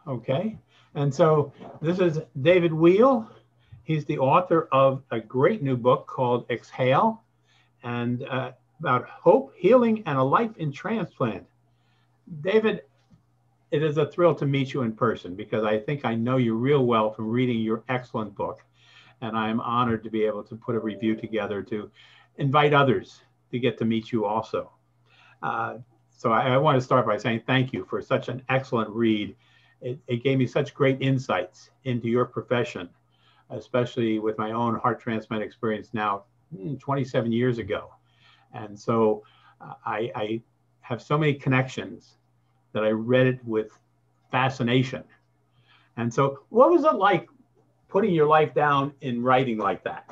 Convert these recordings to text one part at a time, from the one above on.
Okay. And so this is David Weill. He's the author of a great new book called Exhale, and about hope, healing, and a life in transplant. David, it is a thrill to meet you in person because I think I know you real well from reading your excellent book. And I'm honored to be able to put a review together to invite others to get to meet you also. So I want to start by saying thank you for such an excellent read. It gave me such great insights into your profession, especially with my own heart transplant experience now 27 years ago. And so I have so many connections that I read it with fascination. And so what was it like putting your life down in writing like that?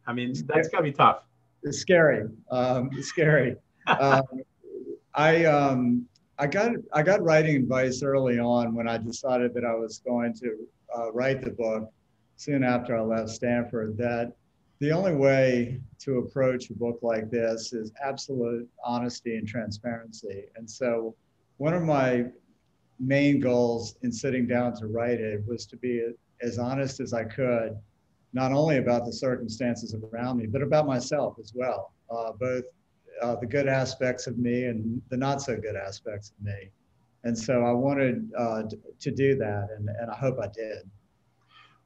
I mean, that's gotta be tough. It's scary. It's scary. I got writing advice early on when I decided that I was going to write the book soon after I left Stanford, that the only way to approach a book like this is absolute honesty and transparency. And so one of my main goals in sitting down to write it was to be as honest as I could, not only about the circumstances around me, but about myself as well, both the good aspects of me and the not so good aspects of me. And so I wanted to do that, and I hope I did.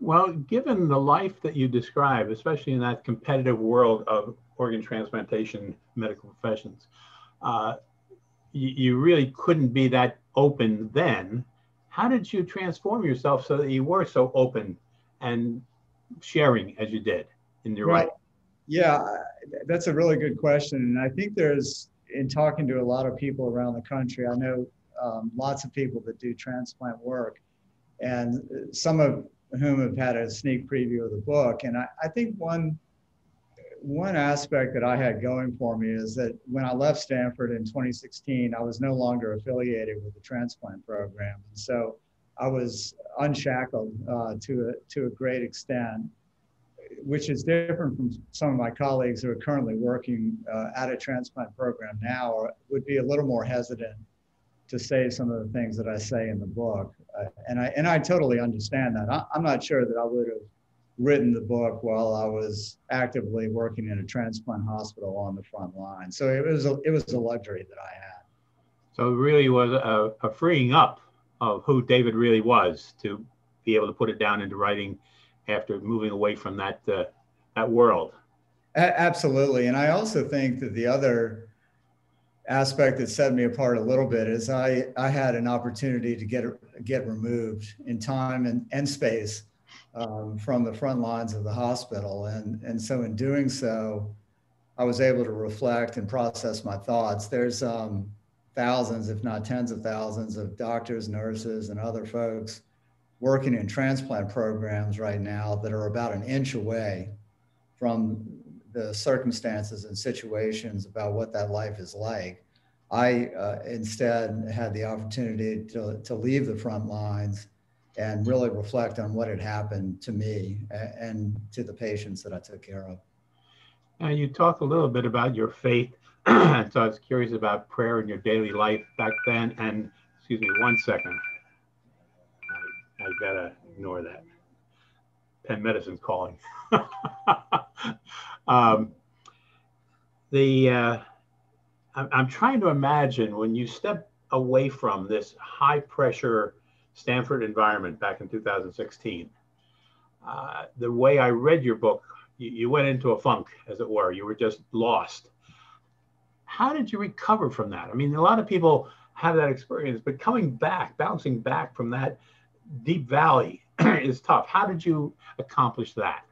Well, given the life that you describe, especially in that competitive world of organ transplantation medical professions, you really couldn't be that open then. How did you transform yourself so that you were so open and sharing as you did in your writing? Yeah, that's a really good question. And I think in talking to a lot of people around the country, I know lots of people that do transplant work, and some of whom have had a sneak preview of the book. And I think one aspect that I had going for me is that when I left Stanford in 2016, I was no longer affiliated with the transplant program. And so I was unshackled to a great extent, which is different from some of my colleagues who are currently working at a transplant program now, or would be a little more hesitant to say some of the things that I say in the book. And I totally understand that. I'm not sure that I would have written the book while I was actively working in a transplant hospital on the front line. So it was a luxury that I had. So it really was a freeing up of who David really was to be able to put it down into writing after moving away from that world. Absolutely. And I also think that the other aspect that set me apart a little bit is I had an opportunity to get removed in time and space from the front lines of the hospital. And so in doing so, I was able to reflect and process my thoughts. There's thousands, if not tens of thousands of doctors, nurses, and other folks working in transplant programs right now that are about an inch away from the circumstances and situations about what that life is like. I instead had the opportunity to leave the front lines and really reflect on what had happened to me and to the patients that I took care of. Now, you talk a little bit about your faith. So I was curious about prayer in your daily life back then. And excuse me, 1 second. I gotta ignore that. Penn Medicine's calling. I'm trying to imagine when you step away from this high pressure Stanford environment back in 2016. The way I read your book, you went into a funk, as it were. You were just lost. How did you recover from that? I mean, a lot of people have that experience, but coming back, bouncing back from that deep valley is tough. How did you accomplish that?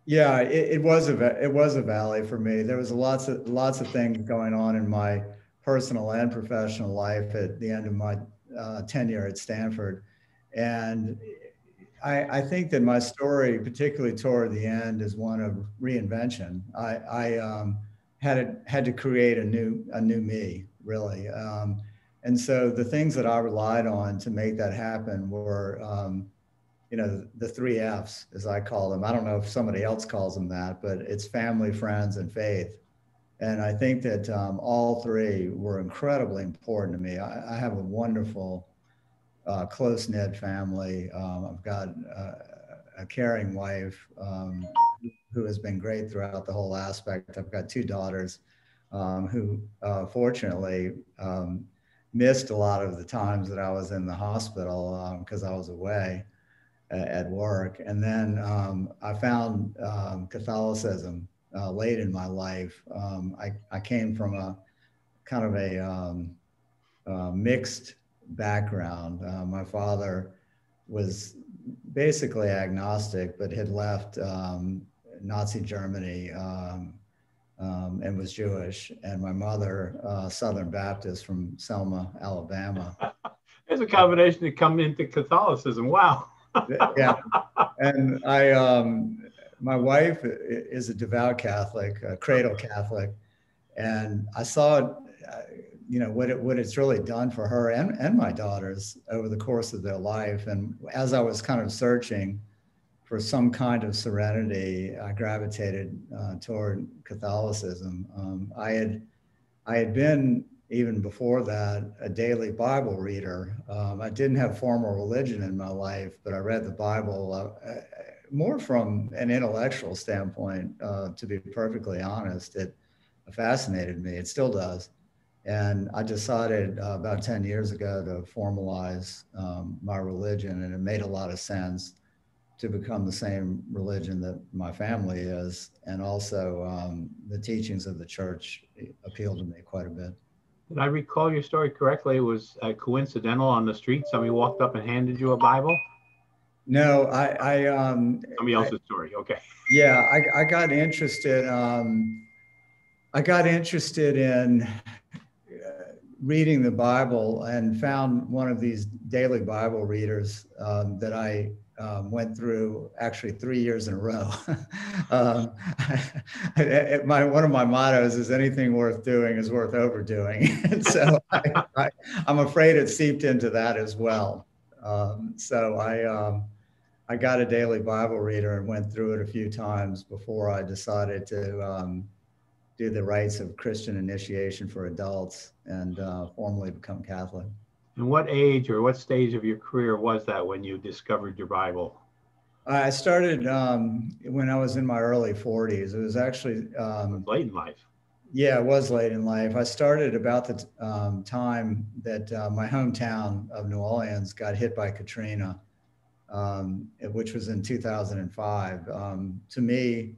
Yeah, it was a valley for me. There was lots of things going on in my personal and professional life at the end of my tenure at Stanford, and I think that my story, particularly toward the end, is one of reinvention. I had to create a new me, really, and so the things that I relied on to make that happen were the 3 F's, as I call them. I don't know if somebody else calls them that, but it's family, friends, and faith. And I think that all 3 were incredibly important to me. I have a wonderful close-knit family. I've got a caring wife who has been great throughout the whole aspect. I've got two daughters who fortunately missed a lot of the times that I was in the hospital because I was away at work. And then I found Catholicism late in my life. I came from a kind of a mixed background. My father was basically agnostic, but had left Nazi Germany and was Jewish. And my mother, Southern Baptist from Selma, Alabama. There's a combination to come into Catholicism. Wow. Yeah. And my wife is a devout Catholic, a cradle Catholic. And I saw, what it's really done for her and my daughters over the course of their life. And as I was kind of searching for some kind of serenity, I gravitated toward Catholicism. I had been, even before that, a daily Bible reader. I didn't have formal religion in my life, but I read the Bible more from an intellectual standpoint, to be perfectly honest. It fascinated me. It still does. And I decided about 10 years ago to formalize my religion, and it made a lot of sense to become the same religion that my family is. And also the teachings of the church appealed to me quite a bit. Did I recall your story correctly? It was coincidental on the street. Somebody walked up and handed you a Bible? No, Somebody else's story. Okay. Yeah, I got interested. I got interested in reading the Bible and found one of these daily Bible readers that I went through actually 3 years in a row. One of my mottos is anything worth doing is worth overdoing. And so I'm afraid it seeped into that as well. So I got a daily Bible reader and went through it a few times before I decided to do the rites of Christian initiation for adults and formally become Catholic. And what age or what stage of your career was that when you discovered your Bible? I started when I was in my early 40s. It was actually late in life. Yeah, it was late in life. I started about the time that my hometown of New Orleans got hit by Katrina, which was in 2005. To me,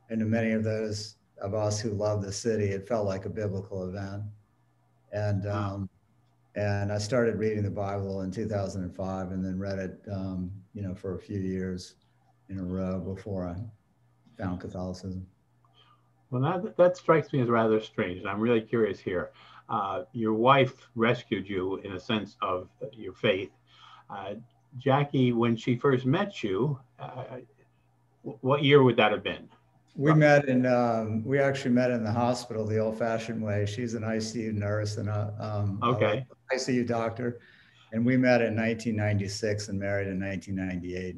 and to many of those of us who love the city, it felt like a biblical event. And and I started reading the Bible in 2005, and then read it, for a few years in a row before I found Catholicism. Well, that strikes me as rather strange, and I'm really curious here. Your wife rescued you in a sense of your faith. Jackie, when she first met you, what year would that have been? We actually met in the hospital the old-fashioned way. She's an ICU nurse and okay. a ICU doctor, and we met in 1996 and married in 1998.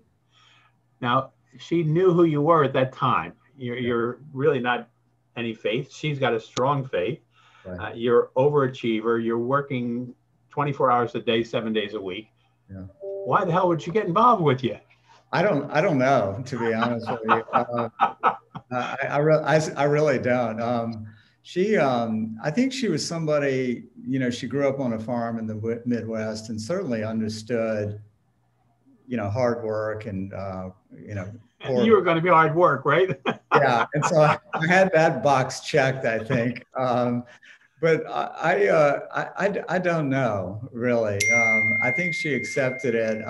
Now, she knew who you were at that time. You're really not any faith. She's got a strong faith. Right. You're overachiever. You're working 24 hours a day, 7 days a week. Yeah. Why the hell would she get involved with you? I don't know, to be honest with you. I really don't. I think she was somebody, she grew up on a farm in the Midwest and certainly understood, hard work and, you were going to be hard work, right? Yeah. And so I had that box checked, I think. But I don't know, really. I think she accepted it.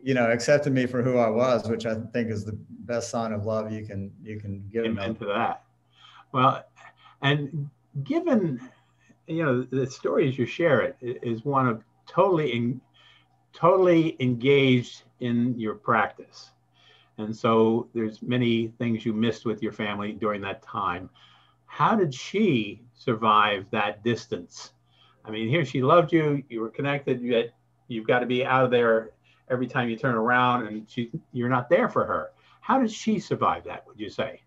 Accepted me for who I was, which I think is the best sign of love you can give. Amen to that. Well, and given the stories you share, it is one of totally engaged in your practice, and so there's many things you missed with your family during that time. How did she survive that distance? I mean, here she loved you, you were connected, yet you've got to be out of there every time you turn around, and you're not there for her. How did she survive that, would you say?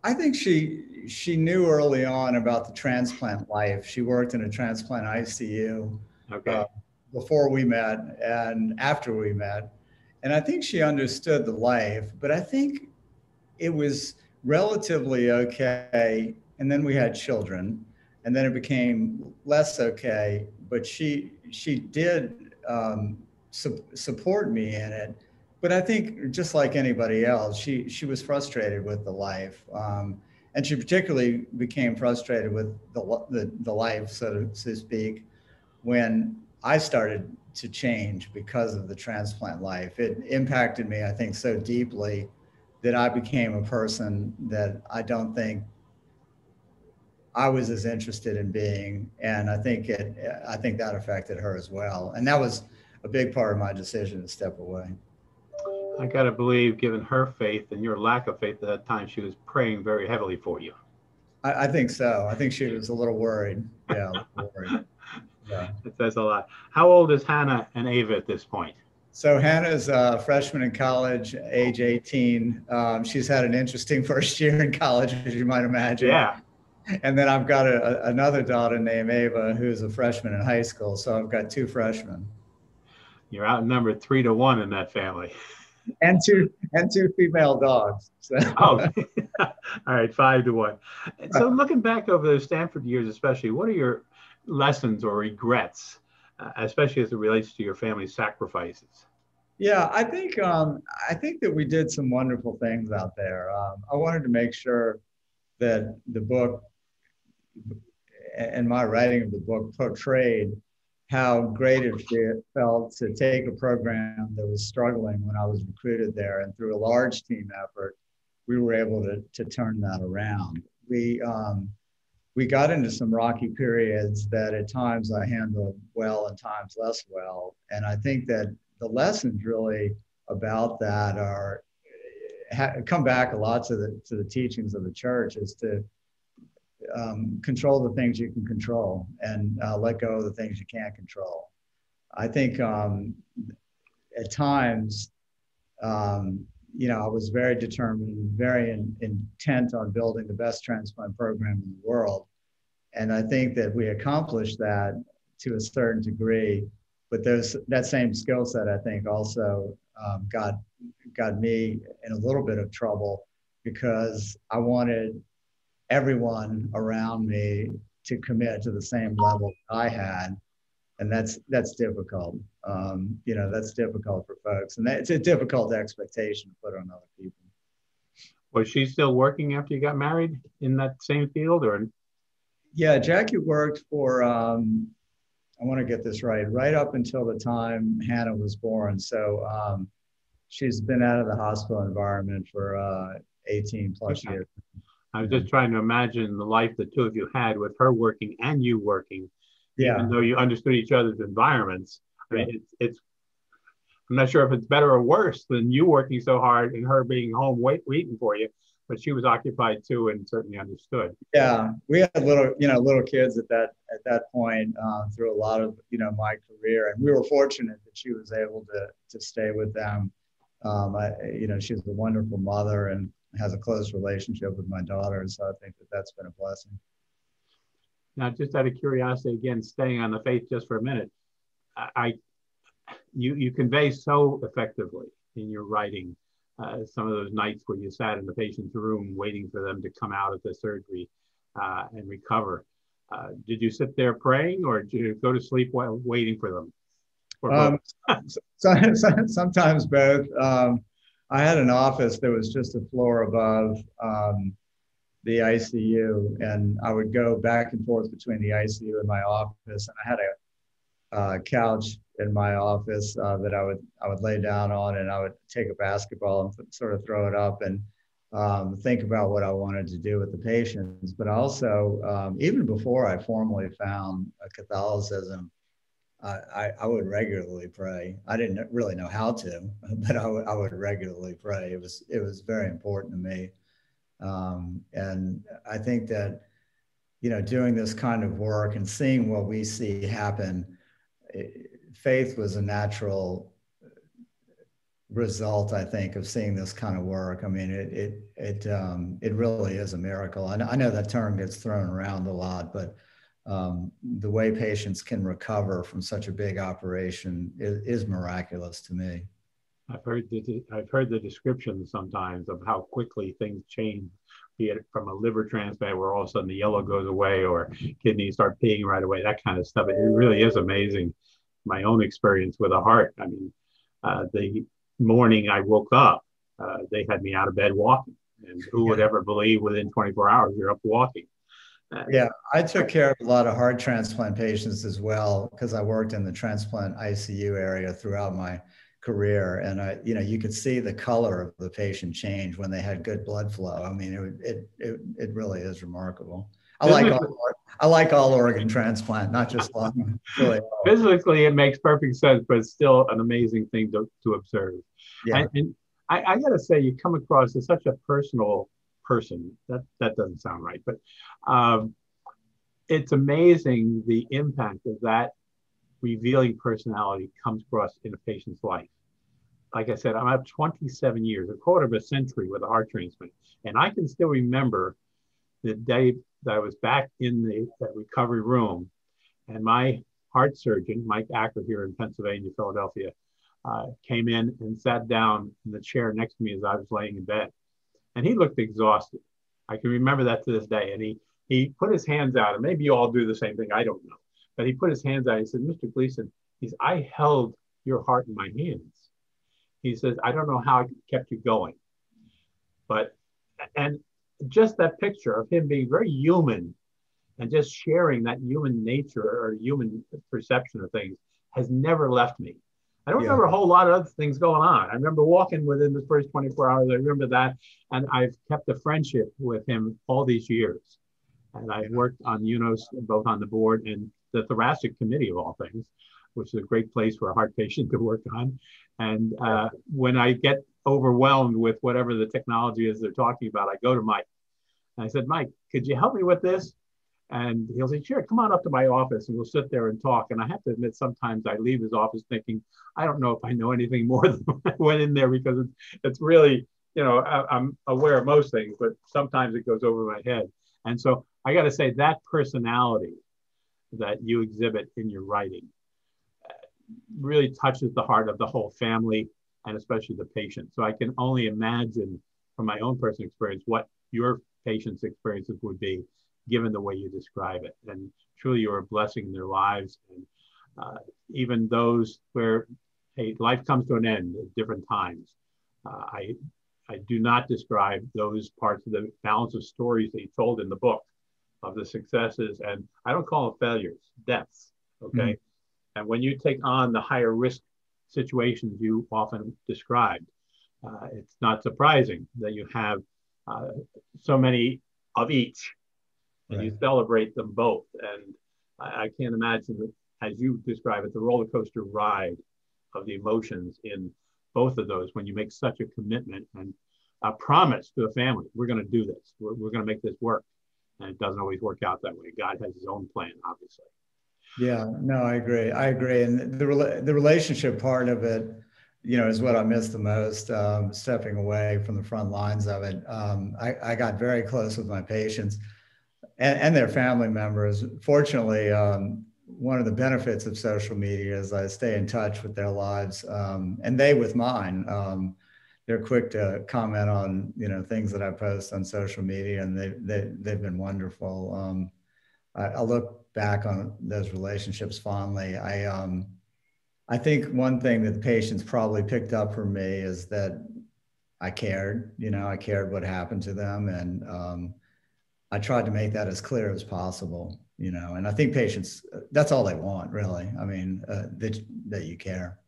I think she knew early on about the transplant life. She worked in a transplant ICU. Okay. before we met and after we met. And I think she understood the life, but I think it was relatively okay. And then we had children, and then it became less okay. But she did support me in it. But I think just like anybody else, she was frustrated with the life, and she particularly became frustrated with the life, so to speak, when I started to change because of the transplant life. It impacted me, I think, so deeply that I became a person that I don't think I was as interested in being. And I think that affected her as well. And that was a big part of my decision to step away. I got to believe, given her faith and your lack of faith at that time, she was praying very heavily for you. I think so. I think she was a little worried. Yeah, a little worried. Yeah. It says a lot. How old is Hannah and Ava at this point? So Hannah's a freshman in college, age 18. She's had an interesting first year in college, as you might imagine. Yeah. And then I've got another daughter named Ava, who's a freshman in high school. So I've got two freshmen. You're outnumbered 3-1 in that family. And two female dogs. So. Oh, all right, 5-1. So looking back over those Stanford years, especially, what are your lessons or regrets, especially as it relates to your family's sacrifices? Yeah, I think that we did some wonderful things out there. I wanted to make sure that the book and my writing of the book portrayed how great it felt to take a program that was struggling when I was recruited there, and through a large team effort, we were able to turn that around. We got into some rocky periods that at times I handled well and times less well. And I think that the lessons really about that are come back a lot to the teachings of the church, is to control the things you can control and let go of the things you can't control. I think at times, I was very determined, very intent on building the best transplant program in the world. And I think that we accomplished that to a certain degree, but that same skill set, I think, also got me in a little bit of trouble, because I wanted everyone around me to commit to the same level I had. And that's difficult. That's difficult for folks. And it's a difficult expectation to put on other people. Was she still working after you got married in that same field, or? Yeah, Jackie worked for, I want to get this right up until the time Hannah was born. So she's been out of the hospital environment for 18 plus years. I was just trying to imagine the life the two of you had with her working and you working, even though you understood each other's environments. I mean, I'm not sure if it's better or worse than you working so hard and her being home waiting for you, but she was occupied too and certainly understood. Yeah, we had little kids at that point through a lot of my career, and we were fortunate that she was able to stay with them. She's a wonderful mother and has a close relationship with my daughter, so I think that's been a blessing. Now, just out of curiosity, again, staying on the faith just for a minute, you convey so effectively in your writing some of those nights where you sat in the patient's room waiting for them to come out of the surgery and recover. Did you sit there praying, or did you go to sleep while waiting for them? Sometimes both. I had an office that was just a floor above the ICU, and I would go back and forth between the ICU and my office. And I had a couch in my office that I would lay down on, and I would take a basketball and sort of throw it up and think about what I wanted to do with the patients. But also, even before I formally found Catholicism, I would regularly pray. I didn't really know how to, but I would regularly pray. It was very important to me. And I think that, doing this kind of work and seeing what we see happen, faith was a natural result, I think, of seeing this kind of work. I mean, it really is a miracle. I know that term gets thrown around a lot, but the way patients can recover from such a big operation is miraculous to me. I've heard the description sometimes of how quickly things change, be it from a liver transplant where all of a sudden the yellow goes away or kidneys start peeing right away, that kind of stuff. It really is amazing. My own experience with a heart. I mean, the morning I woke up, they had me out of bed walking. And who would ever believe within 24 hours you're up walking? Yeah, I took care of a lot of heart transplant patients as well because I worked in the transplant ICU area throughout my career, and you could see the color of the patient change when they had good blood flow. I mean, it really is remarkable. I like all organ transplant, not just lung. Really. Physically, it makes perfect sense, but it's still an amazing thing to observe. Yeah. And I got to say, you come across as such a personal person. That doesn't sound right, but it's amazing the impact of that revealing personality comes across in a patient's life. Like I said, I'm at 27 years, a quarter of a century with a heart transplant, and I can still remember the day that I was back in the recovery room, and my heart surgeon, Mike Acker here in Pennsylvania, Philadelphia, came in and sat down in the chair next to me as I was laying in bed. And he looked exhausted. I can remember that to this day. And he put his hands out, and maybe you all do the same thing, I don't know. But he put his hands out. He said, Mr. Gleason, I held your heart in my hands. He says, I don't know how I kept you going. And just that picture of him being very human and just sharing that human nature or human perception of things has never left me. I don't remember a whole lot of other things going on. I remember walking within the first 24 hours. I remember that. And I've kept a friendship with him all these years. And I've worked on UNOS, both on the board and the thoracic committee of all things, which is a great place for a heart patient to work on. And when I get overwhelmed with whatever the technology is they're talking about, I go to Mike. And I said, Mike, could you help me with this? And he'll say, sure, come on up to my office and we'll sit there and talk. And I have to admit, sometimes I leave his office thinking, I don't know if I know anything more than I went in there, because it's really, I'm aware of most things, but sometimes it goes over my head. And so I got to say, that personality that you exhibit in your writing really touches the heart of the whole family and especially the patient. So I can only imagine from my own personal experience what your patients' experiences would be given the way you describe it. And truly you're a blessing in their lives. And even those where, hey, life comes to an end at different times. I do not describe those parts of the balance of stories that you told in the book of the successes, and I don't call them failures, deaths, okay? Mm-hmm. And when you take on the higher risk situations you often described, it's not surprising that you have so many of each, and right. You celebrate them both. And I can't imagine that, as you describe it, the roller coaster ride of the emotions in both of those when you make such a commitment and a promise to a family, we're going to do this, we're going to make this work. And it doesn't always work out that way. God has his own plan, obviously. Yeah, no, I agree. And the relationship part of it, is what I miss the most, stepping away from the front lines of it. I got very close with my patients and their family members. Fortunately, one of the benefits of social media is I stay in touch with their lives, and they with mine. They're quick to comment on, things that I post on social media, and they've been wonderful. I look back on those relationships fondly. I think one thing that the patients probably picked up from me is that I cared, I cared what happened to them. And I tried to make that as clear as possible, and I think patients, that's all they want, really. I mean, that you care.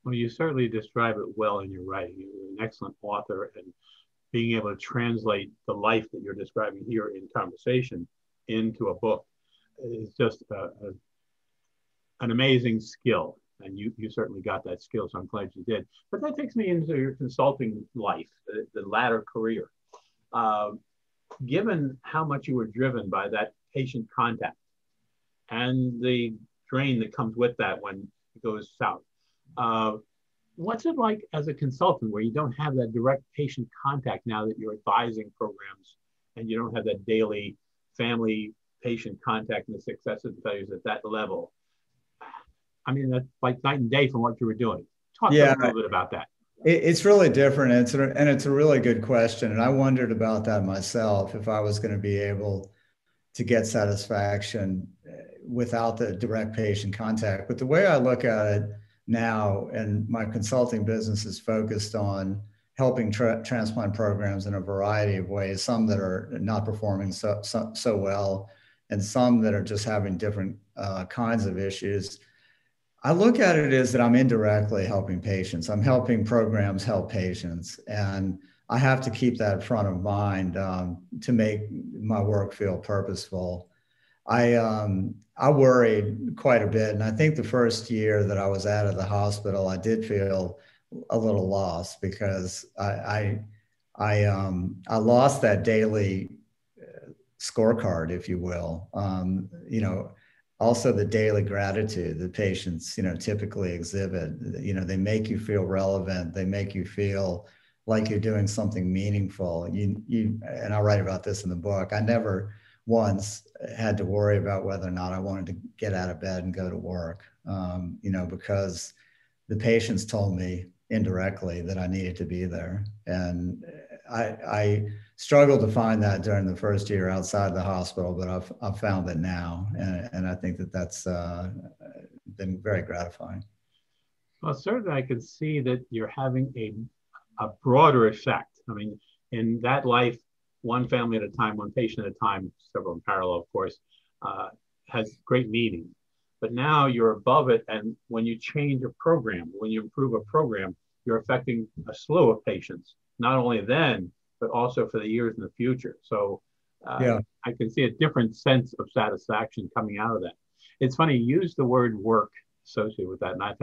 Well, you certainly describe it well in your writing. You're an excellent author, and being able to translate the life that you're describing here in conversation into a book is just an amazing skill. And you certainly got that skill, so I'm glad you did. But that takes me into your consulting life, the latter career. Given how much you were driven by that patient contact and the drain that comes with that when it goes south, what's it like as a consultant where you don't have that direct patient contact now that you're advising programs and you don't have that daily family patient contact and the successes and failures at that level. I mean, that's like night and day from what you were doing. Talk to us a little bit about that. It's really different. And it's a really good question. And I wondered about that myself, if I was going to be able to get satisfaction without the direct patient contact. But the way I look at it now, and my consulting business is focused on helping transplant programs in a variety of ways, some that are not performing so well, and some that are just having different kinds of issues. I look at it as that I'm indirectly helping patients. I'm helping programs help patients. And I have to keep that front of mind to make my work feel purposeful. I worried quite a bit. And I think the first year that I was out of the hospital, I did feel a little lost, because I lost that daily scorecard, if you will. Also the daily gratitude that patients, typically exhibit. They make you feel relevant. They make you feel like you're doing something meaningful. And I write about this in the book. I never once had to worry about whether or not I wanted to get out of bed and go to work, because the patients told me indirectly that I needed to be there. And I struggled to find that during the first year outside the hospital, but I've found it now. And I think that's been very gratifying. Well, certainly I can see that you're having a broader effect. I mean, in that life, one family at a time, one patient at a time, several in parallel, of course, has great meaning. But now you're above it. And when you change a program, when you improve a program, you're affecting a slew of patients, not only then, but also for the years in the future. So I can see a different sense of satisfaction coming out of that. It's funny, you use the word work associated with that. And I've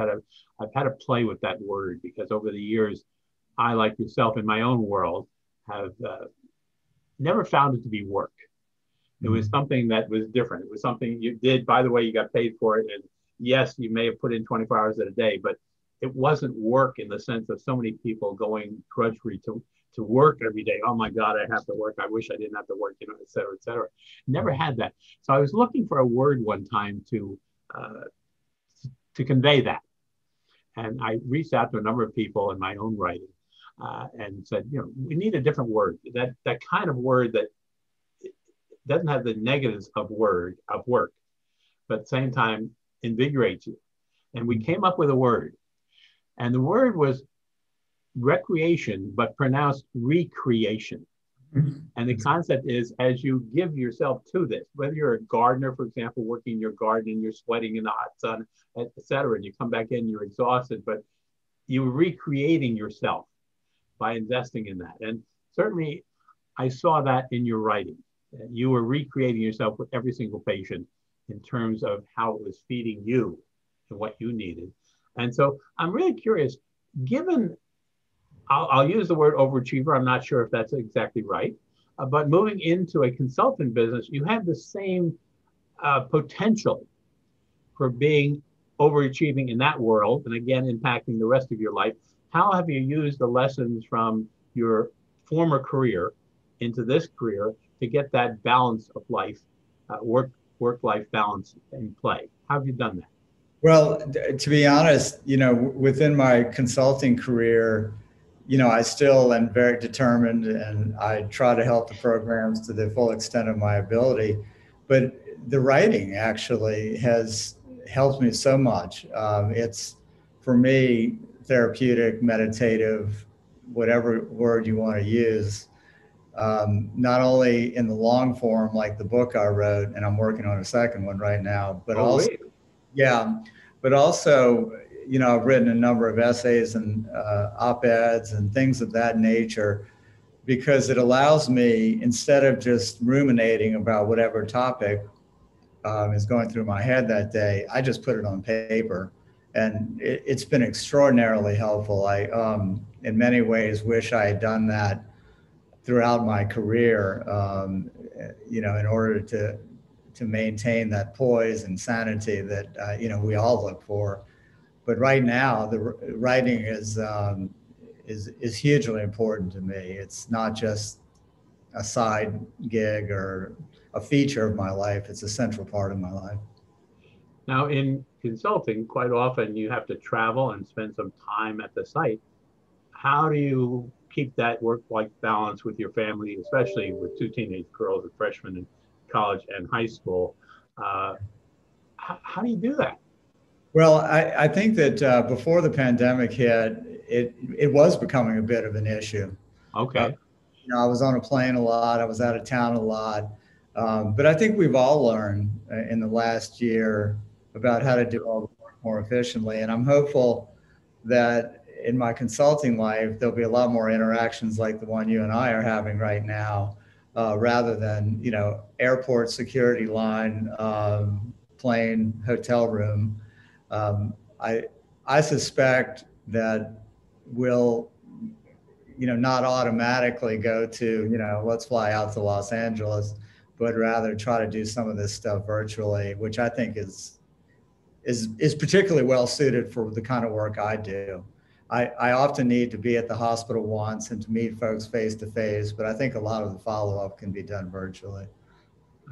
had to play with that word, because over the years, I, like yourself in my own world, have never found it to be work. It was something that was different. It was something you did, by the way, you got paid for it. And yes, you may have put in 24 hours a day, but it wasn't work in the sense of so many people going drudgery to work every day. Oh my God, I have to work. I wish I didn't have to work, et cetera, et cetera. Never had that. So I was looking for a word one time to convey that. And I reached out to a number of people in my own writing and said, we need a different word. That kind of word that doesn't have the negatives of work, but at the same time invigorates you. And we came up with a word. And the word was recreation, but pronounced recreation. And the concept is, as you give yourself to this, whether you're a gardener, for example, working in your garden and you're sweating in the hot sun, et cetera, and you come back in, you're exhausted, but you're recreating yourself by investing in that. And certainly I saw that in your writing. You were recreating yourself with every single patient in terms of how it was feeding you and what you needed. And so I'm really curious, given, I'll use the word overachiever. I'm not sure if that's exactly right, but moving into a consulting business, you have the same potential for being overachieving in that world, and again, impacting the rest of your life. How have you used the lessons from your former career into this career to get that balance of life, work-life balance in play? How have you done that? Well, to be honest, within my consulting career, I still am very determined, and I try to help the programs to the full extent of my ability. But the writing actually has helped me so much. It's, for me, therapeutic, meditative, whatever word you want to use. Not only in the long form, like the book I wrote, and I'm working on a second one right now, but but also, I've written a number of essays and op-eds and things of that nature, because it allows me, instead of just ruminating about whatever topic is going through my head that day, I just put it on paper. And it's been extraordinarily helpful. I, in many ways, wish I had done that throughout my career, in order to maintain that poise and sanity that, we all look for. But right now, the writing is hugely important to me. It's not just a side gig or a feature of my life. It's a central part of my life. Now, in consulting, quite often you have to travel and spend some time at the site. How do you keep that work-life balance with your family, especially with two teenage girls, a freshman in college and high school? How do you do that? Well, I think that before the pandemic hit, it was becoming a bit of an issue. Okay. I was on a plane a lot. I was out of town a lot. But I think we've all learned in the last year about how to do all the work more efficiently. And I'm hopeful that in my consulting life, there'll be a lot more interactions like the one you and I are having right now, rather than, airport security line, plane, hotel room. Um, I, I suspect that we'll not automatically go to, let's fly out to Los Angeles, but rather try to do some of this stuff virtually, which I think is particularly well suited for the kind of work I do. I often need to be at the hospital once and to meet folks face to face, but I think a lot of the follow-up can be done virtually.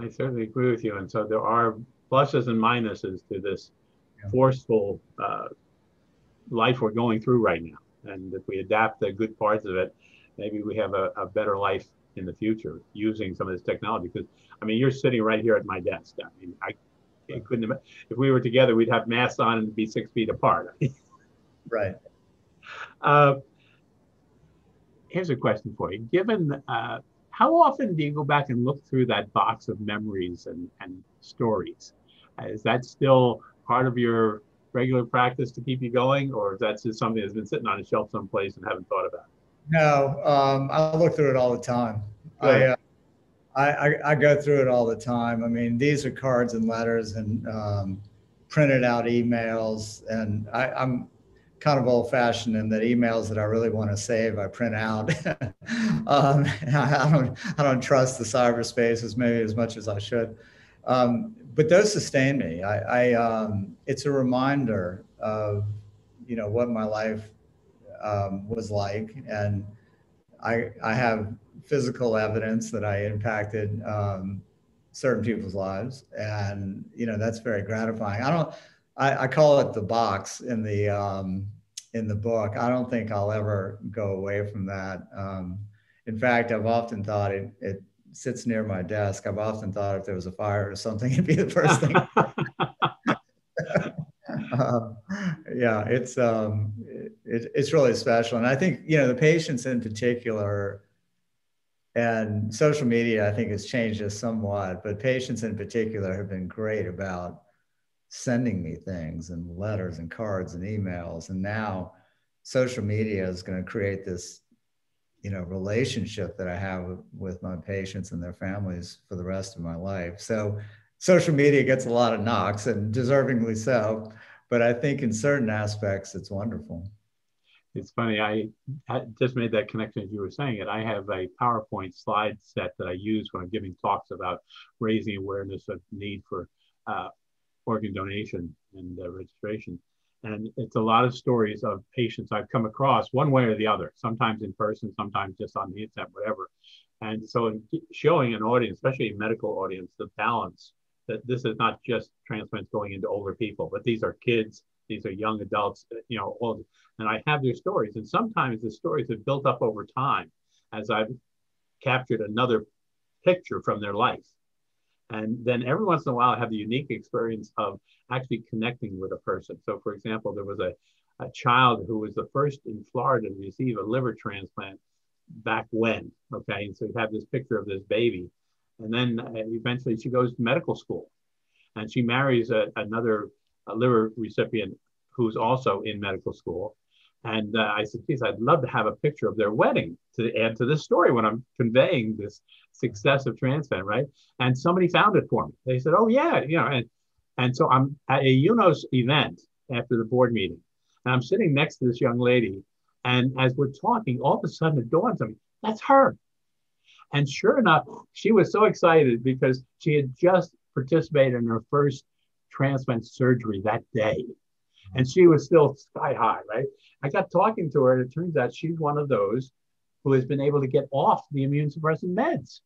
I certainly agree with you. And so there are pluses and minuses to this forceful life we're going through right now. And if we adapt the good parts of it, maybe we have a better life in the future using some of this technology. Because, I mean, you're sitting right here at my desk. I mean, I couldn't, if we were together, we'd have masks on and be 6 feet apart. Right. Here's a question for you. Given, how often do you go back and look through that box of memories and stories? Is that still part of your regular practice to keep you going, or is that just something that's been sitting on a shelf someplace and haven't thought about? No, I look through it all the time. I go through it all the time. I mean, these are cards and letters and printed out emails, and I'm kind of old-fashioned in that emails that I really want to save, I print out. I don't trust the cyberspace as much as I should. But those sustain me. It's a reminder of, what my life was like, and I have physical evidence that I impacted certain people's lives, and that's very gratifying. I call it the box in the book. I don't think I'll ever go away from that. In fact, I've often thought it sits near my desk. I've often thought if there was a fire or something, it'd be the first thing. Yeah, it's really special. And I think, the patients in particular, and social media, I think, has changed us somewhat, but patients in particular have been great about sending me things and letters and cards and emails. And now social media is going to create this, relationship that I have with my patients and their families for the rest of my life. So social media gets a lot of knocks, and deservingly so, but I think in certain aspects, it's wonderful. It's funny, I just made that connection as you were saying it. I have a PowerPoint slide set that I use when I'm giving talks about raising awareness of need for organ donation and registration. And it's a lot of stories of patients I've come across one way or the other, sometimes in person, sometimes just on the internet, whatever. And so in showing an audience, especially a medical audience, the balance that this is not just transplants going into older people, but these are kids, these are young adults, all, and I have their stories. And sometimes the stories have built up over time as I've captured another picture from their life. And then every once in a while, I have the unique experience of actually connecting with a person. So for example, there was a child who was the first in Florida to receive a liver transplant back when, okay? And so you have this picture of this baby. And then eventually she goes to medical school and she marries another liver recipient who's also in medical school. And I said, geez, I'd love to have a picture of their wedding to add to this story when I'm conveying this success of transplant, right? And somebody found it for me. They said, oh yeah, and so I'm at a UNOS event after the board meeting, and I'm sitting next to this young lady, and as we're talking, all of a sudden it dawns on me, that's her. And sure enough, she was so excited because she had just participated in her first transplant surgery that day. And she was still sky high, right? I got talking to her, and it turns out she's one of those who has been able to get off the immune suppressant meds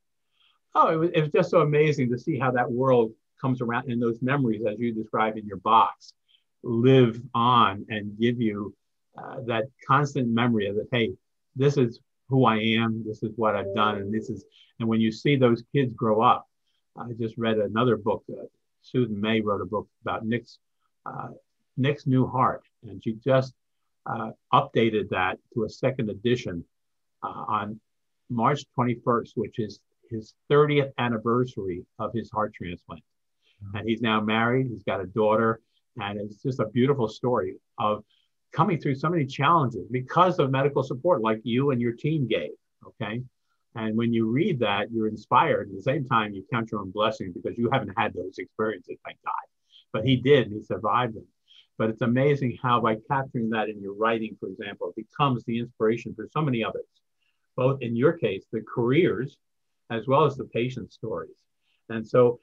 Oh, it was just so amazing to see how that world comes around, and those memories, as you described in your box, live on and give you that constant memory of that, hey, this is who I am, this is what I've done, and this is, and when you see those kids grow up, I just read another book, Susan May wrote a book about Nick's New Heart, and she just updated that to a second edition on March 21st, which is his 30th anniversary of his heart transplant. And he's now married, he's got a daughter, and it's just a beautiful story of coming through so many challenges because of medical support like you and your team gave, okay? And when you read that, you're inspired. At the same time, you count your own blessings because you haven't had those experiences, thank God. But he did, and he survived them. But it's amazing how by capturing that in your writing, for example, it becomes the inspiration for so many others, both in your case, the careers, as well as the patient stories. And so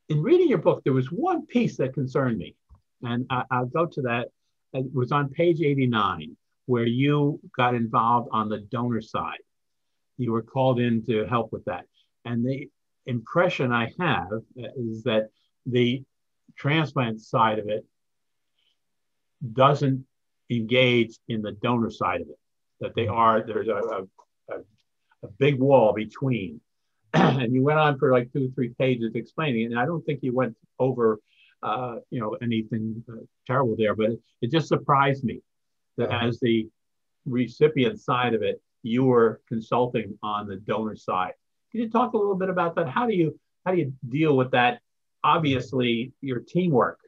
in reading your book, there was one piece that concerned me, and I'll go to that. It was on page 89, where you got involved on the donor side. You were called in to help with that. And the impression I have is that the transplant side of it doesn't engage in the donor side of it, that there's a big wall between. And you went on for like 2 or 3 pages explaining it, and I don't think you went over anything terrible there, but it just surprised me that as the recipient side of it, you were consulting on the donor side. Can you talk a little bit about that? How do you deal with that? Obviously, your teamwork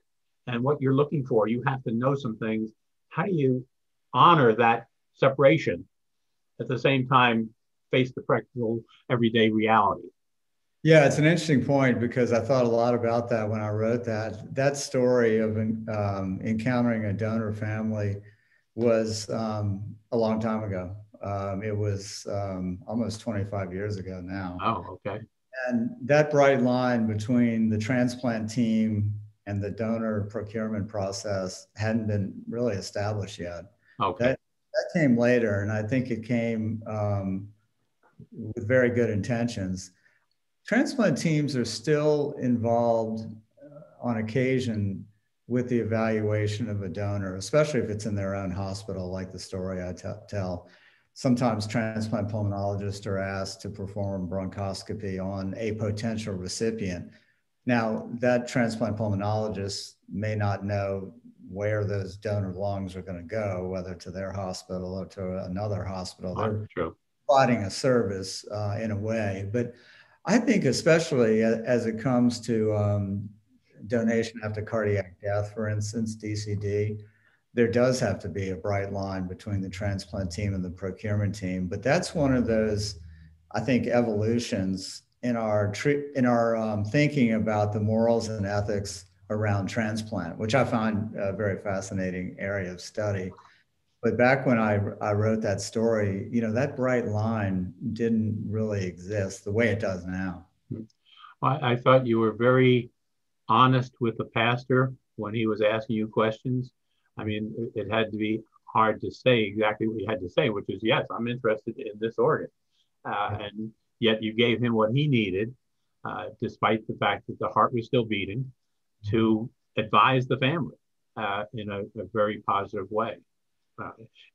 and what you're looking for, you have to know some things. How do you honor that separation at the same time face the practical everyday reality? Yeah, it's an interesting point because I thought a lot about that when I wrote that. That story of encountering a donor family was a long time ago. It was almost 25 years ago now. Oh, okay. And that bright line between the transplant team and the donor procurement process hadn't been really established yet. Okay. That came later, and I think it came with very good intentions. Transplant teams are still involved on occasion with the evaluation of a donor, especially if it's in their own hospital, like the story I tell. Sometimes transplant pulmonologists are asked to perform bronchoscopy on a potential recipient. Now, that transplant pulmonologist may not know where those donor lungs are going to go, whether to their hospital or to another hospital. They're providing a service in a way. But I think especially as it comes to donation after cardiac death, for instance, DCD, there does have to be a bright line between the transplant team and the procurement team. But that's one of those, I think, evolutions in our thinking about the morals and ethics around transplant, which I find a very fascinating area of study. But back when I wrote that story, that bright line didn't really exist the way it does now. I thought you were very honest with the pastor when he was asking you questions. I mean, it had to be hard to say exactly what you had to say, which is, yes, I'm interested in this organ. And yet you gave him what he needed, despite the fact that the heart was still beating, to advise the family in a very positive way.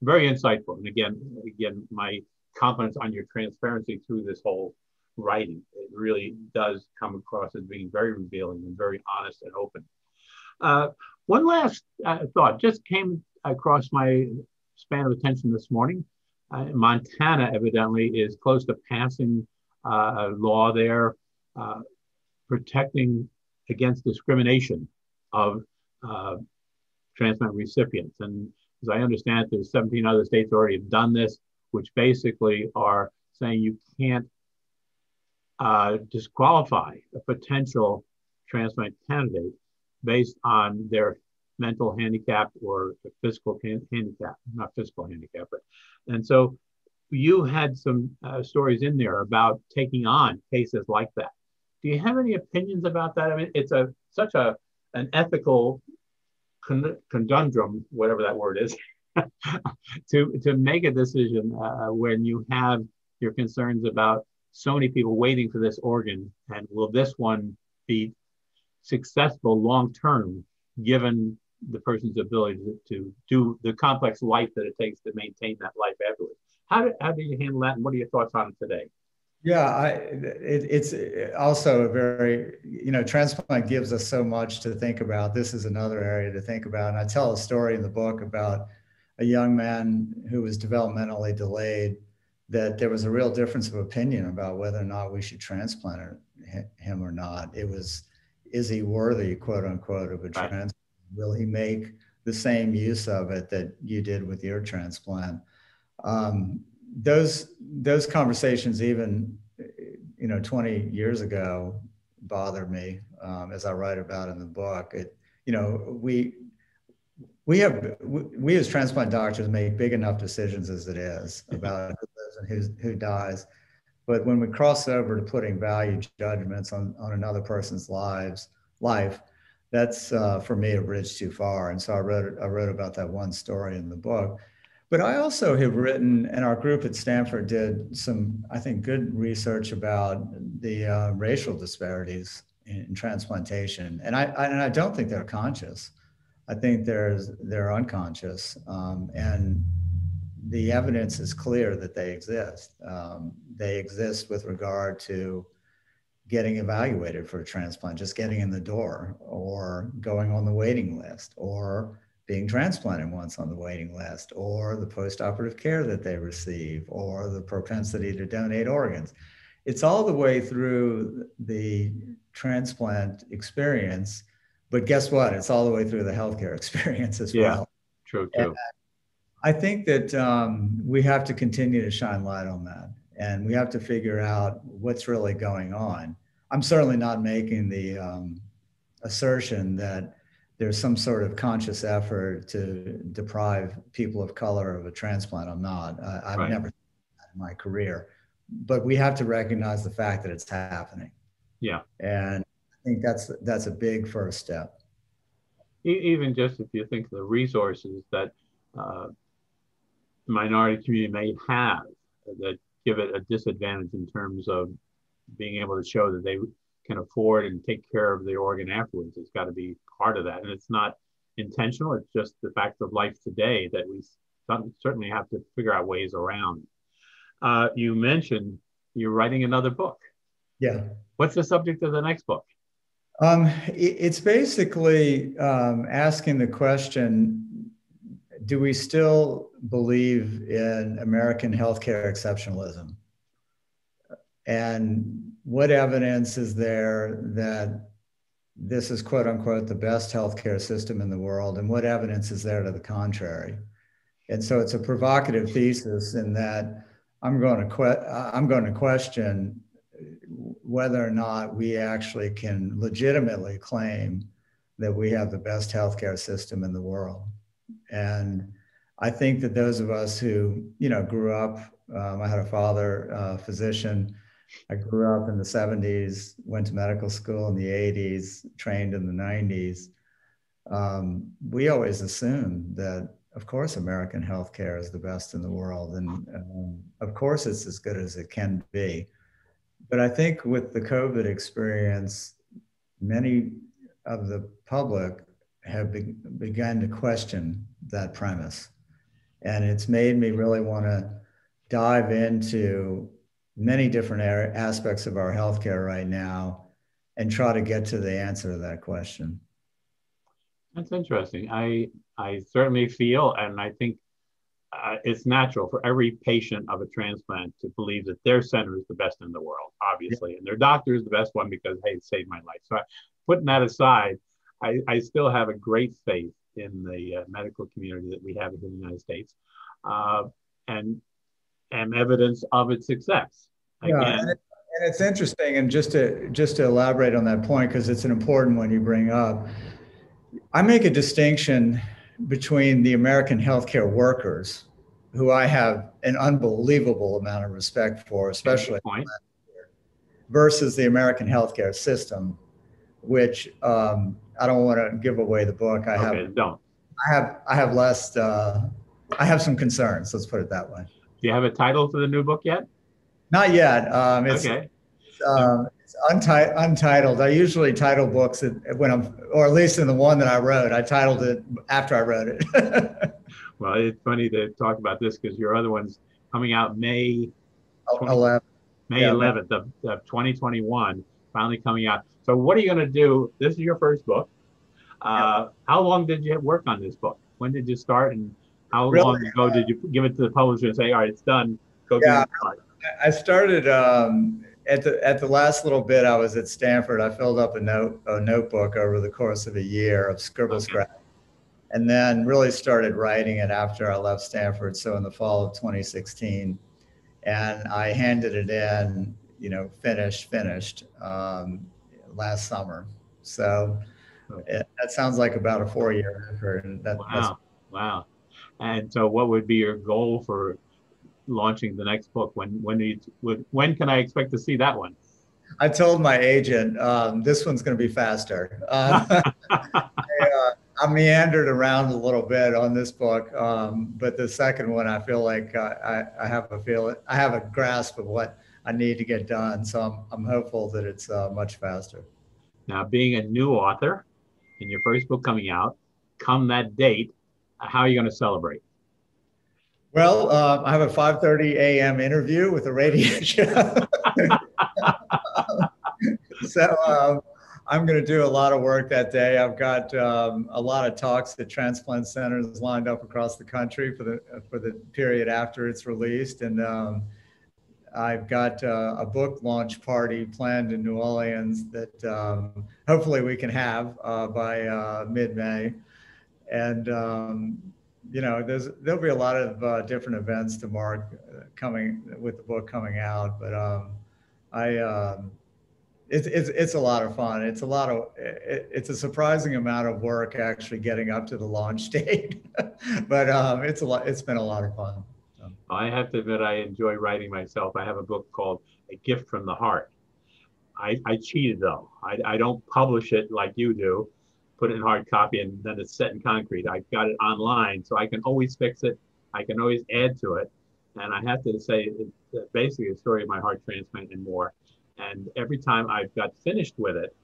Very insightful. And again, my confidence on your transparency through this whole writing, it really does come across as being very revealing and very honest and open. One last thought just came across my span of attention this morning. Montana evidently is close to passing a law there protecting against discrimination of transplant recipients. And as I understand it, there's 17 other states already have done this, which basically are saying you can't disqualify a potential transplant candidate based on their mental handicap or physical handicap, not physical handicap. And so you had some stories in there about taking on cases like that. Do you have any opinions about that? I mean, it's such an ethical conundrum, whatever that word is, to make a decision when you have your concerns about so many people waiting for this organ, and will this one be successful long term, given the person's ability to do the complex life that it takes to maintain that life afterwards? How do you handle that, and what are your thoughts on it today? Yeah, it's also a very, transplant gives us so much to think about. This is another area to think about. And I tell a story in the book about a young man who was developmentally delayed, that there was a real difference of opinion about whether or not we should transplant him or not. It was, is he worthy, quote unquote, of a transplant? Will he make the same use of it that you did with your transplant? Those conversations, even 20 years ago, bothered me, as I write about in the book. We as transplant doctors make big enough decisions as it is about who lives and who dies. But when we cross over to putting value judgments on another person's life, that's for me a bridge too far. And so I wrote about that one story in the book. But I also have written, and our group at Stanford did some, I think, good research about the racial disparities in transplantation. And I don't think they're conscious. I think they're unconscious. And the evidence is clear that they exist. They exist with regard to getting evaluated for a transplant, just getting in the door, or going on the waiting list, or being transplanted once on the waiting list, or the postoperative care that they receive, or the propensity to donate organs. It's all the way through the transplant experience, but guess what? It's all the way through the healthcare experience as well. True. And I think that we have to continue to shine light on that, and we have to figure out what's really going on. I'm certainly not making the assertion that there's some sort of conscious effort to deprive people of color of a transplant. I'm not. I've never done that in my career, but we have to recognize the fact that it's happening. Yeah. And I think that's a big first step. Even just if you think of the resources that the minority community may have that give it a disadvantage in terms of being able to show that they can afford and take care of the organ afterwards, it's got to be part of that. And it's not intentional. It's just the fact of life today that we certainly have to figure out ways around. You mentioned you're writing another book. Yeah. What's the subject of the next book? It's basically asking the question, do we still believe in American healthcare exceptionalism? And what evidence is there that this is, quote unquote, the best healthcare system in the world? And what evidence is there to the contrary? And so it's a provocative thesis in that I'm going to question whether or not we actually can legitimately claim that we have the best healthcare system in the world. And I think that those of us who, grew up, I had a father, physician. I grew up in the 70s, went to medical school in the 80s, trained in the 90s. We always assumed that, of course, American healthcare is the best in the world. And of course, it's as good as it can be. But I think with the COVID experience, many of the public have begun to question that premise. And it's made me really want to dive into many different aspects of our healthcare right now and try to get to the answer to that question. That's interesting. I certainly feel, and I think it's natural for every patient of a transplant to believe that their center is the best in the world, obviously, and their doctor is the best one because, hey, it saved my life. So putting that aside, I still have a great faith in the medical community that we have in the United States, and evidence of its success. Again, yeah, and it's interesting, and just to elaborate on that point, because it's an important one you bring up, I make a distinction between the American healthcare workers, who I have an unbelievable amount of respect for, especially versus the American healthcare system, which I don't want to give away the book. I have some concerns. Let's put it that way. Do you have a title for the new book yet? Not yet. Okay. It's untitled. I usually title books when I'm, or at least in the one that I wrote, I titled it after I wrote it. Well, it's funny to talk about this because your other one's coming out May 20, 11. May Yeah, man. 11th of 2021, finally coming out. So what are you going to do? This is your first book. Yep. How long did you work on this book? When did you start, and how Really? long ago did you give it to the publisher and say, "All right, it's done. Go do Yeah. your part"? I started at the last little bit. I was at Stanford. I filled up a notebook over the course of a year of scribble Okay. scrap, and then really started writing it after I left Stanford. So in the fall of 2016, and I handed it in, finished last summer. So that sounds like about a 4-year effort, and that's. Wow. Wow. And so, what would be your goal for launching the next book? When can I expect to see that one? I told my agent this one's going to be faster. I meandered around a little bit on this book, but the second one, I feel like I have a grasp of what I need to get done. So I'm hopeful that it's much faster. Now, being a new author and your first book coming out, come that date, how are you going to celebrate? Well, I have a 5:30 a.m. interview with a radio show. So I'm going to do a lot of work that day. I've got a lot of talks at transplant centers lined up across the country for the period after it's released, and I've got a book launch party planned in New Orleans that hopefully we can have by mid-May. And there'll be a lot of different events to mark coming with the book coming out, but I. It's a lot of fun. It's a surprising amount of work actually getting up to the launch date, but it's been a lot of fun. So. I have to admit, I enjoy writing myself. I have a book called A Gift from the Heart. I cheated though. I don't publish it like you do, put it in hard copy and then it's set in concrete. I got it online, so I can always fix it. I can always add to it. And I have to say, it's basically a story of my heart transplant and more. And every time I've got finished with it,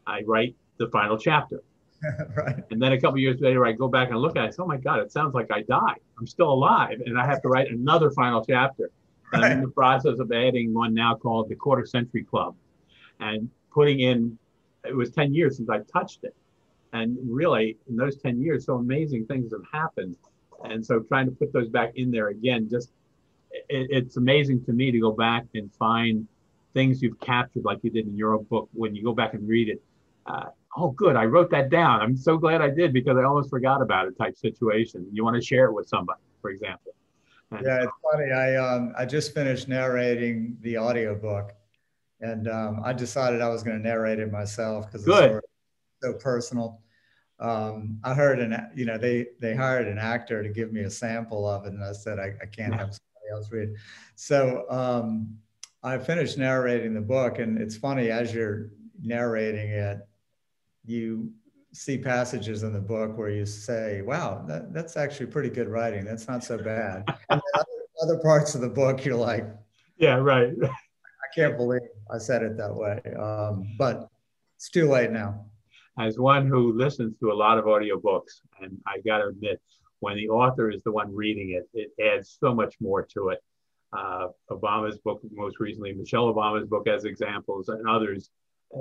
I write the final chapter. Right. And then a couple of years later, I go back and look at it. Oh my God, it sounds like I died. I'm still alive. And I have to write another final chapter. And I'm in the process of adding one now called the Quarter Century Club and putting in, it was 10 years since I touched it. And really, in those 10 years, so amazing things have happened. And so trying to put those back in there again, it's amazing to me to go back and find things you've captured like you did in your own book. When you go back and read it, oh, good, I wrote that down. I'm so glad I did because I almost forgot about it type situation. You want to share it with somebody, for example. And yeah, it's funny. I just finished narrating the audiobook, and I decided I was going to narrate it myself because the story is so personal. I heard they hired an actor to give me a sample of it, and I said I can't have somebody else read. So I finished narrating the book, and it's funny, as you're narrating it, you see passages in the book where you say, wow, that's actually pretty good writing. That's not so bad. And then other parts of the book, you're like, yeah, right. I can't believe I said it that way. But it's too late now. As one who listens to a lot of audiobooks, and I got to admit, when the author is the one reading it, it adds so much more to it. Obama's book, most recently, Michelle Obama's book as examples, and others,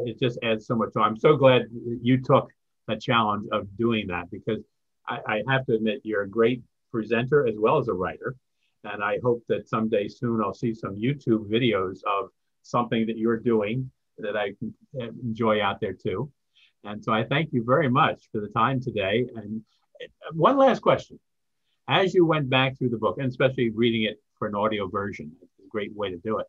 it just adds so much. So I'm so glad you took the challenge of doing that because I have to admit, you're a great presenter as well as a writer. And I hope that someday soon I'll see some YouTube videos of something that you're doing that I can enjoy out there too. And so I thank you very much for the time today. And one last question. As you went back through the book, and especially reading it for an audio version, it's a great way to do it.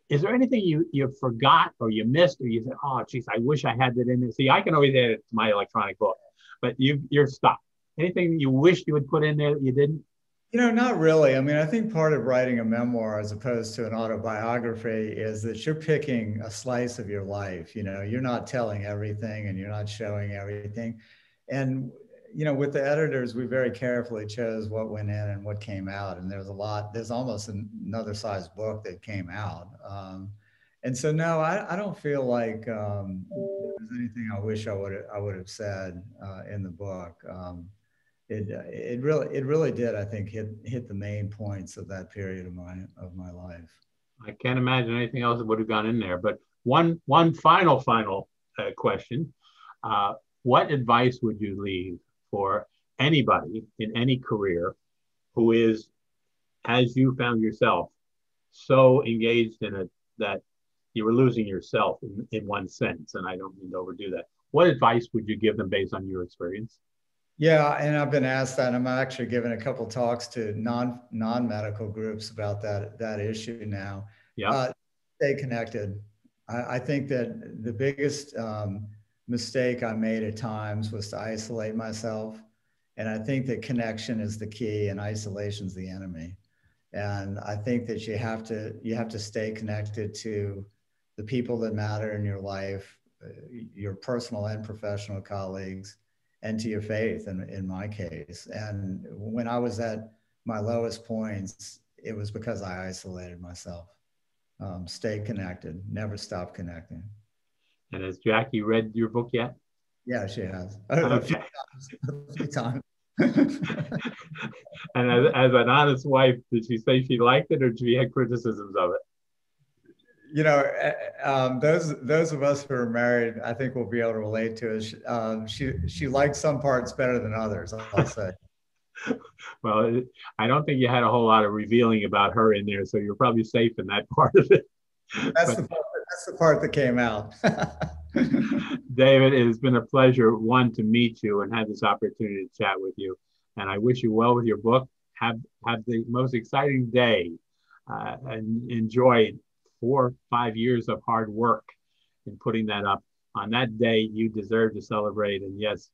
Is there anything you forgot or you missed or you said, oh, geez, I wish I had that in there? See, I can always add it to my electronic book, but you're stuck. Anything you wish you would put in there that you didn't? Not really. I mean, I think part of writing a memoir as opposed to an autobiography is that you're picking a slice of your life. You're not telling everything and you're not showing everything. And you know, with the editors, we very carefully chose what went in and what came out. And there's almost another size book that came out. And so, no, I don't feel like there's anything I wish I would have said in the book. It really did, I think, hit the main points of that period of my life. I can't imagine anything else that would have gone in there. But one final question: what advice would you leave for anybody in any career who is, as you found yourself, so engaged in it that you were losing yourself in one sense? And I don't mean to overdo that. What advice would you give them based on your experience? Yeah, and I've been asked that. And I'm actually giving a couple talks to non-medical groups about that issue now. Yeah. Stay connected. I think that the biggest mistake I made at times was to isolate myself. And I think that connection is the key and isolation is the enemy. And I think that you have to stay connected to the people that matter in your life, your personal and professional colleagues, and to your faith in my case. And when I was at my lowest points, it was because I isolated myself. Stay connected, never stop connecting. And has Jackie read your book yet? Yeah, she has. Okay. A few times. And as an honest wife, did she say she liked it, or did she have criticisms of it? You know, those of us who are married, I think will be able to relate to it. She liked some parts better than others, I'll say. Well, I don't think you had a whole lot of revealing about her in there, so you're probably safe in that part of it. That's the part that came out. David, it has been a pleasure, one, to meet you and have this opportunity to chat with you. And I wish you well with your book. Have the most exciting day and enjoy 4 or 5 years of hard work in putting that up. On that day, you deserve to celebrate. And yes,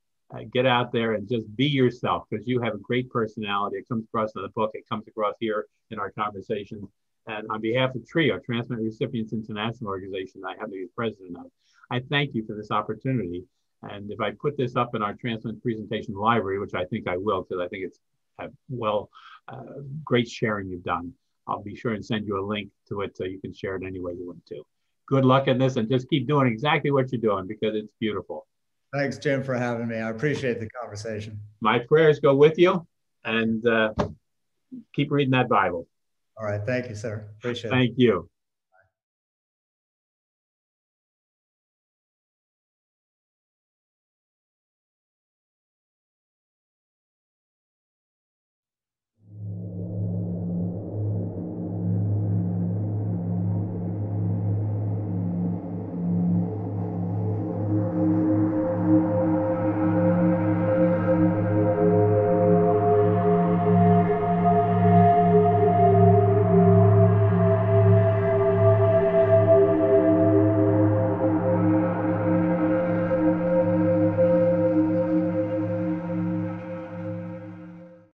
get out there and just be yourself, because you have a great personality. It comes across in the book. It comes across here in our conversations. And on behalf of TRIO, Transplant Recipients International Organization, I have to be president of, I thank you for this opportunity. And if I put this up in our transplant presentation library, which I think I will, because I think it's great sharing you've done, I'll be sure and send you a link to it so you can share it any way you want to. Good luck in this, and just keep doing exactly what you're doing, because it's beautiful. Thanks, Jim, for having me. I appreciate the conversation. My prayers go with you, and keep reading that Bible. All right. Thank you, sir. Appreciate it. Thank you.